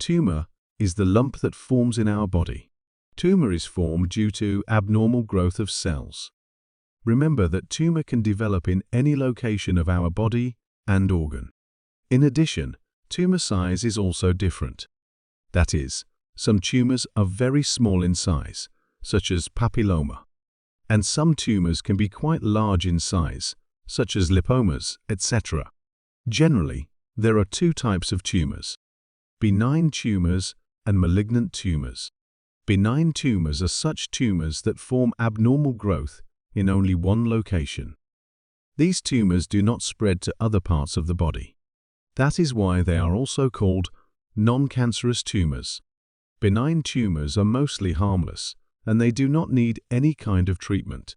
Tumor is the lump that forms in our body. Tumor is formed due to abnormal growth of cells. Remember that tumor can develop in any location of our body and organ. In addition, tumor size is also different. That is, some tumors are very small in size, such as papilloma, and some tumors can be quite large in size, such as lipomas, etc. Generally, there are two types of tumors: benign tumors and malignant tumors. Benign tumors are such tumors that form abnormal growth in only one location. These tumors do not spread to other parts of the body. That is why they are also called non-cancerous tumors. Benign tumors are mostly harmless, and they do not need any kind of treatment.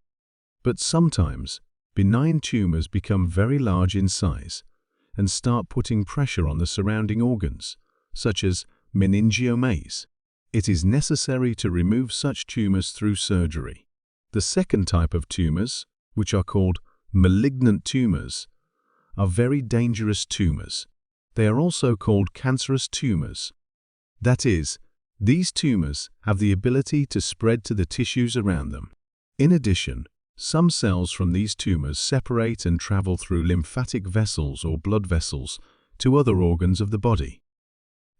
But sometimes, benign tumors become very large in size and start putting pressure on the surrounding organs, such as meningiomas. It is necessary to remove such tumors through surgery. The second type of tumors, which are called malignant tumors, are very dangerous tumors. They are also called cancerous tumors. That is, these tumors have the ability to spread to the tissues around them. In addition, some cells from these tumors separate and travel through lymphatic vessels or blood vessels to other organs of the body.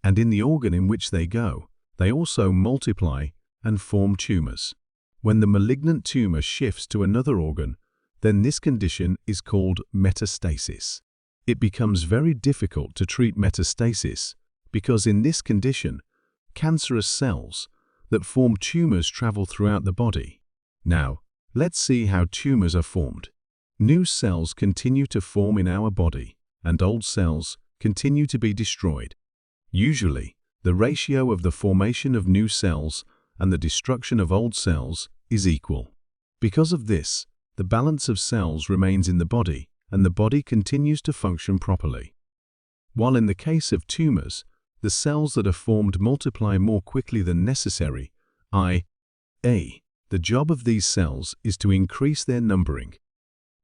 And in the organ in which they go, they also multiply and form tumors. When the malignant tumor shifts to another organ, then this condition is called metastasis. It becomes very difficult to treat metastasis because in this condition, cancerous cells that form tumors travel throughout the body. Now, let's see how tumors are formed. New cells continue to form in our body, and old cells continue to be destroyed. Usually, the ratio of the formation of new cells and the destruction of old cells is equal. Because of this, the balance of cells remains in the body, and the body continues to function properly. While in the case of tumors, the cells that are formed multiply more quickly than necessary, i.e., the job of these cells is to increase their numbering.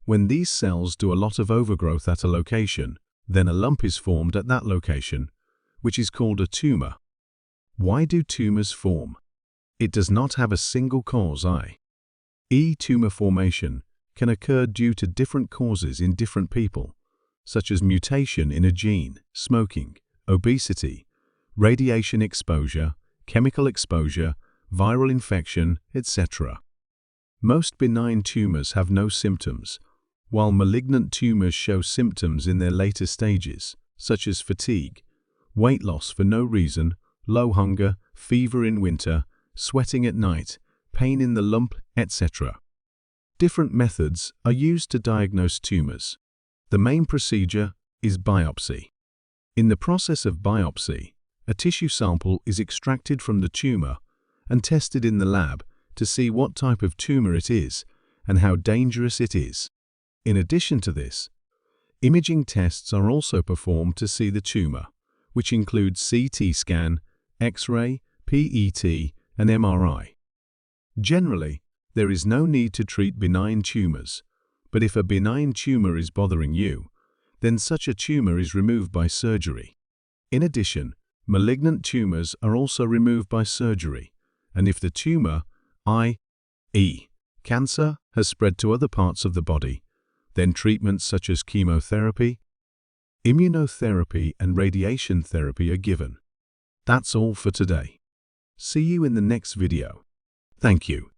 When these cells do a lot of overgrowth at a location, then a lump is formed at that location, which is called a tumor. Why do tumors form? It does not have a single cause, i.e., tumor formation can occur due to different causes in different people, such as mutation in a gene, smoking, obesity, radiation exposure, chemical exposure, viral infection, etc. Most benign tumors have no symptoms, while malignant tumors show symptoms in their later stages, such as fatigue, weight loss for no reason, low hunger, fever in winter, sweating at night, pain in the lump, etc. Different methods are used to diagnose tumors. The main procedure is biopsy. In the process of biopsy, a tissue sample is extracted from the tumor and tested in the lab to see what type of tumor it is and how dangerous it is. In addition to this, imaging tests are also performed to see the tumor, which include CT scan, X-ray, PET, and MRI. Generally, there is no need to treat benign tumors, but if a benign tumor is bothering you, then such a tumor is removed by surgery. In addition, malignant tumors are also removed by surgery, and if the tumor, i.e., cancer, has spread to other parts of the body, then treatments such as chemotherapy, immunotherapy, and radiation therapy are given. That's all for today. See you in the next video. Thank you.